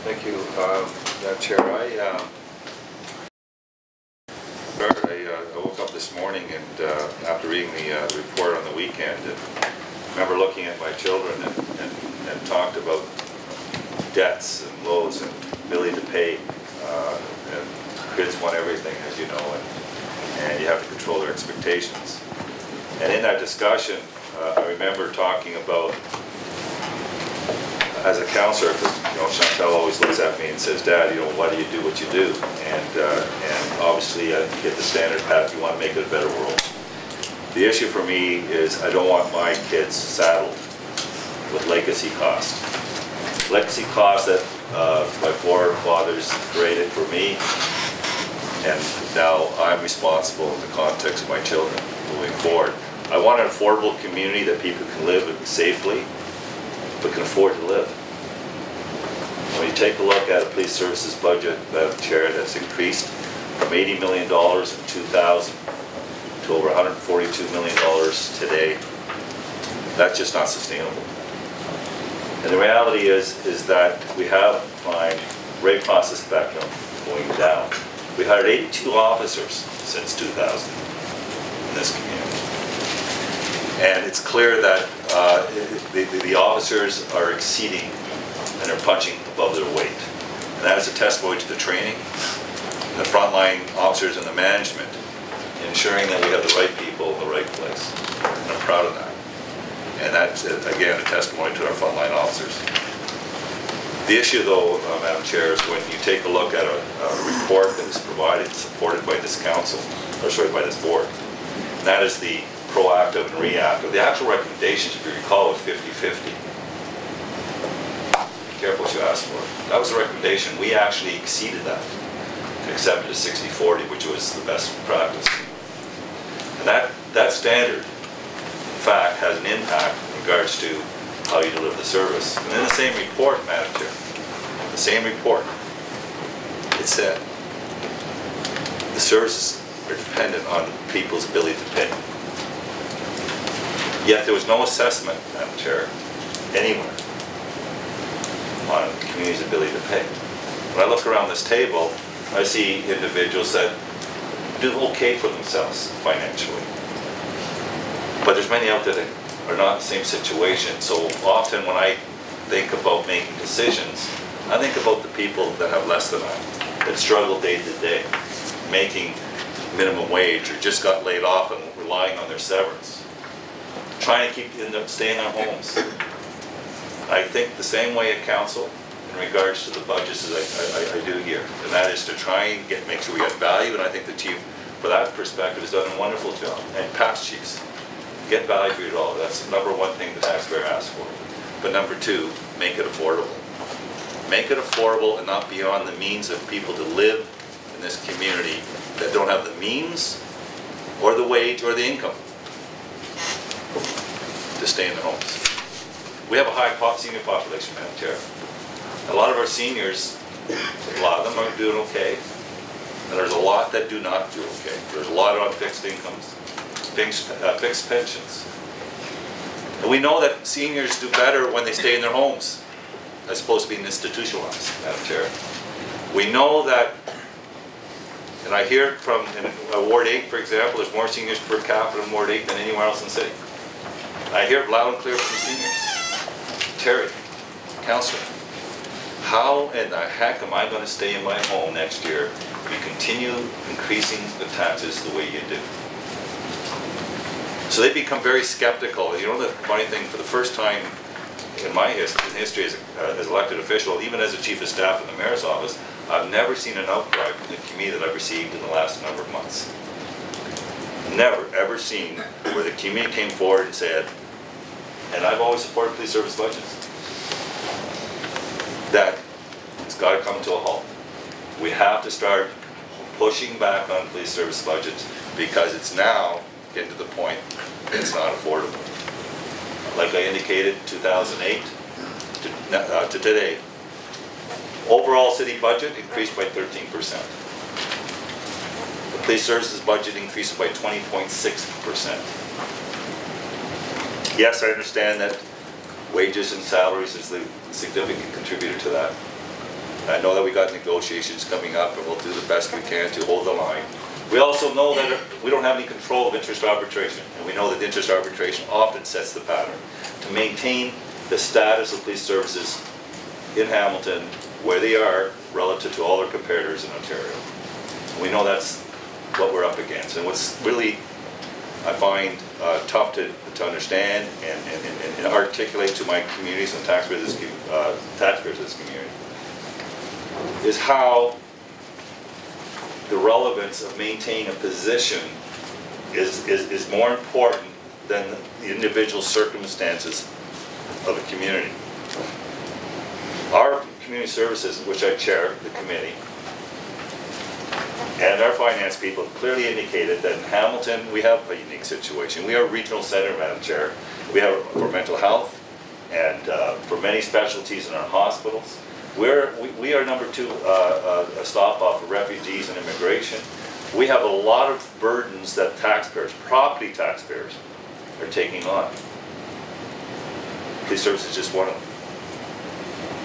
Thank you, Madam Chair. I woke up this morning and after reading the report on the weekend, and remember looking at my children and talked about debts and loans and ability to pay. And kids want everything, as you know, and you have to control their expectations. And in that discussion, I remember talking about, as a counselor, because Chantal always looks at me and says, "Dad, why do you do what you do?" And obviously, you get the standard path. You want to make it a better world. The issue for me is I don't want my kids saddled with legacy costs. Legacy costs that my forefathers created for me, and now I'm responsible in the context of my children moving forward. I want an affordable community that people can live in safely, but can afford to live. When you take a look at a police services budget, Madam Chair, that's increased from $80 million in 2000 to over $142 million today, that's just not sustainable. And the reality is that we have climbed right across the spectrum, going down. We hired 82 officers since 2000 in this community. And it's clear that the officers are exceeding and are punching above their weight. And that is a testimony to the training, the frontline officers and the management, ensuring that we have the right people in the right place. And I'm proud of that. And that's, again, a testimony to our frontline officers. The issue, though, Madam Chair, is when you take a look at a report that is provided, supported by this council, or sorry, by this board, and that is the proactive and reactive. The actual recommendations, if you recall, was 50-50. Be careful what you ask for. That was the recommendation. We actually exceeded that and accepted a 60-40, which was the best practice. And that standard, in fact, has an impact in regards to how you deliver the service. And in the same report, Madam Chair, the same report, it said the services are dependent on people's ability to pay. Yet there was no assessment, Madam Chair, anywhere on the community's ability to pay. When I look around this table, I see individuals that do okay for themselves financially. But there's many out there that are not in the same situation. So often when I think about making decisions, I think about the people that have less than I, that struggle day to day, making minimum wage or just got laid off and relying on their severance, trying to stay in their homes. I think the same way at council in regards to the budgets as I do here, and that is to try and make sure we get value, and I think the chief, for that perspective, has done a wonderful job, and past chiefs. Get value for your dollar. That's the number one thing the taxpayer asks for. But number two, make it affordable. Make it affordable and not beyond the means of people to live in this community that don't have the means or the wage or the income to stay in their homes. We have a high senior population, Madam Chair. A lot of our seniors, a lot of them are doing okay, and there's a lot that do not do okay. There's a lot on fixed incomes, fixed pensions. And we know that seniors do better when they stay in their homes as opposed to being institutionalized, Madam Chair. We know that, and I hear it from in Ward 8, for example, there's more seniors per capita in Ward 8 than anywhere else in the city. I hear it loud and clear from seniors. Terry, Councillor, how in the heck am I going to stay in my home next year if you continue increasing the taxes the way you do? So they become very skeptical. You know the funny thing, for the first time in my history as elected official, even as a chief of staff in the mayor's office, I've never seen an outcry from the community that I've received in the last number of months. Never, ever seen where the community came forward and said, and I've always supported police service budgets, that it's got to come to a halt. We have to start pushing back on police service budgets because it's now getting to the point it's not affordable. Like I indicated, 2008 to today, overall city budget increased by 13%. The police services budget increased by 20.6%. Yes, I understand that wages and salaries is the significant contributor to that. I know that we got negotiations coming up, and we'll do the best we can to hold the line. We also know that we don't have any control of interest arbitration, and we know that interest arbitration often sets the pattern to maintain the status of police services in Hamilton where they are relative to all their competitors in Ontario. And we know that's what we're up against, and what's really I find tough to understand and articulate to my communities and taxpayers of this community is how the relevance of maintaining a position is more important than the individual circumstances of a community. Our community services, which I chair the committee, and our finance people clearly indicated that in Hamilton we have a unique situation. We are a regional center, Madam Chair. We have for mental health and for many specialties in our hospitals. We are number 2 a stop off for refugees and immigration. We have a lot of burdens that taxpayers, property taxpayers, are taking on. Police service is just one of them.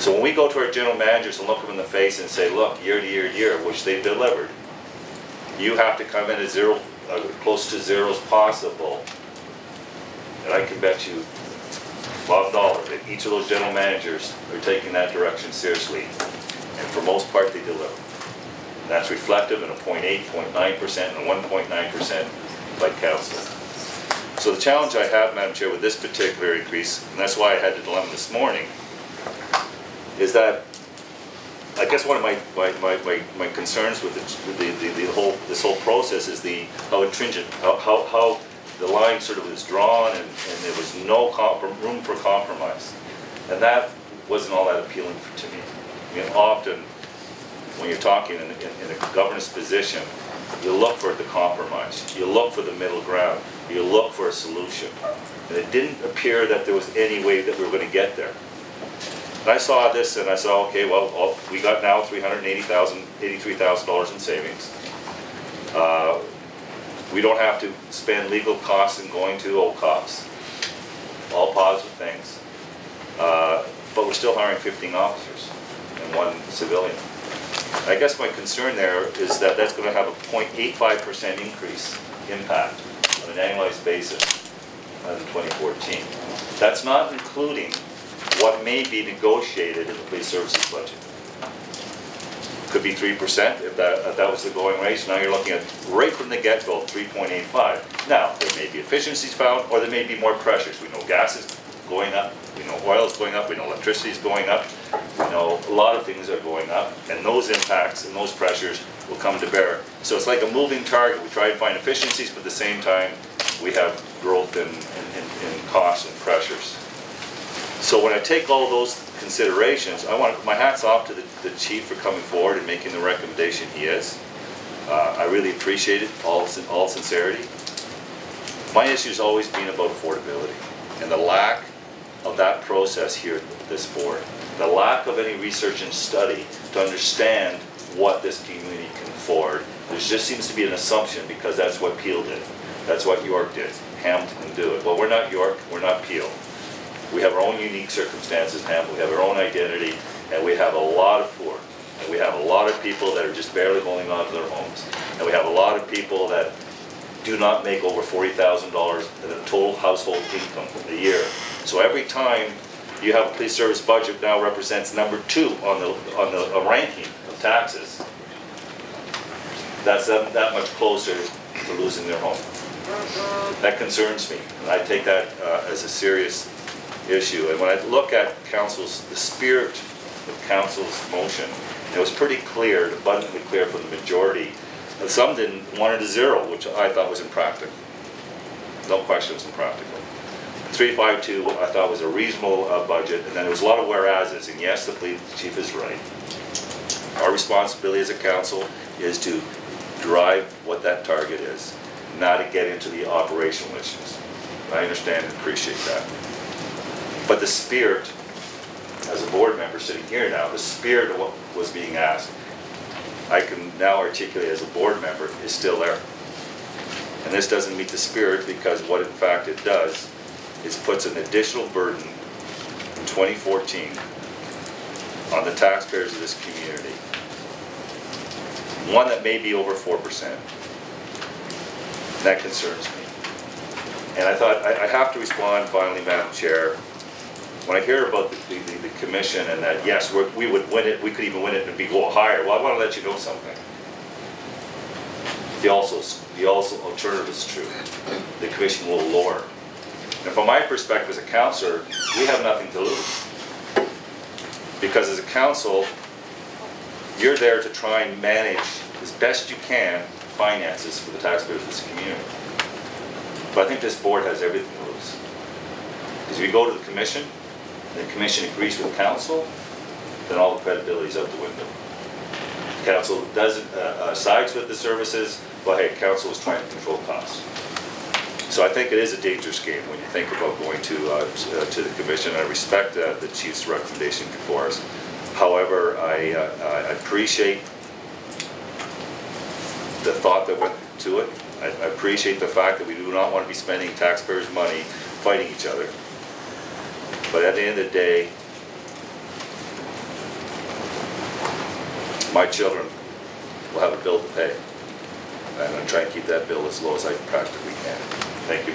So when we go to our general managers and look them in the face and say, look, year to year to year, which they've delivered, you have to come in at zero, close to zero as possible. And I can bet you $5 that each of those general managers are taking that direction seriously. And for most part, they deliver. And that's reflective in a 0.8, 0.9%, and 1.9% by council. So the challenge I have, Madam Chair, with this particular increase, and that's why I had the dilemma this morning, is that I guess one of my concerns with this whole process is how intrinsic, how the line sort of was drawn, and there was no room for compromise, and that wasn't all that appealing to me. I mean, often when you're talking in a governance position, you look for the compromise, you look for the middle ground, you look for a solution, and it didn't appear that there was any way that we were going to get there. And I saw this and I saw, okay, well, we got now $83,000 in savings. We don't have to spend legal costs in going to OCOPs. All positive things. But we're still hiring 15 officers and 1 civilian. I guess my concern there is that that's going to have a 0.85% increase impact on an annualized basis in 2014. That's not including what may be negotiated in the police services budget. Could be 3% if that was the going rate. So now you're looking at, right from the get-go, 3.85. Now, there may be efficiencies found, or there may be more pressures. We know gas is going up, we know oil is going up, we know electricity is going up, we know a lot of things are going up, and those impacts and those pressures will come to bear. So it's like a moving target. We try to find efficiencies, but at the same time, we have growth in costs and pressures. So when I take all those considerations, my hat's off to the chief for coming forward and making the recommendation he is. I really appreciate it, all sincerity. My issue has always been about affordability and the lack of that process here at this board. The lack of any research and study to understand what this community can afford. There just seems to be an assumption because that's what Peel did. That's what York did. Hamilton can do it. Well, we're not York, we're not Peel. We have our own unique circumstances in Hamilton, we have our own identity, and we have a lot of poor. And we have a lot of people that are just barely holding on to their homes. And we have a lot of people that do not make over $40,000 in a total household income a year. So every time you have a police service budget now represents number 2 on the ranking of taxes, that's that much closer to losing their home. That concerns me, and I take that as a serious issue. And when I look at the spirit of council's motion, it was pretty clear, abundantly clear from the majority. And some didn't want it to 0, which I thought was impractical. No question it was impractical. 352 I thought was a reasonable budget, and then there was a lot of whereases, and yes, the police chief is right. Our responsibility as a council is to drive what that target is, not to get into the operational issues. I understand and appreciate that. But the spirit, as a board member sitting here now, the spirit of what was being asked, I can now articulate as a board member, is still there. And this doesn't meet the spirit because what in fact it does is puts an additional burden in 2014 on the taxpayers of this community. One that may be over 4%. That concerns me. And I thought, I have to respond finally, Madam Chair. When I hear about the commission and that, yes, we would win it, we could even win it and go higher. Well, I want to let you know something. The alternative is true. The commission will lower. And from my perspective as a councillor, we have nothing to lose. Because as a council, you're there to try and manage as best you can finances for the taxpayers of this community. But I think this board has everything to lose. Because if you go to the commission, and the commission agrees with council, then all the credibility is out the window. Council doesn't sides with the services, but hey, council is trying to control costs. So I think it is a dangerous game when you think about going to the commission. I respect the chief's recommendation before us. However, I appreciate the thought that went to it. I appreciate the fact that we do not want to be spending taxpayers' money fighting each other. But at the end of the day, my children will have a bill to pay. And I'm going to try and keep that bill as low as I practically can. Thank you, Madam.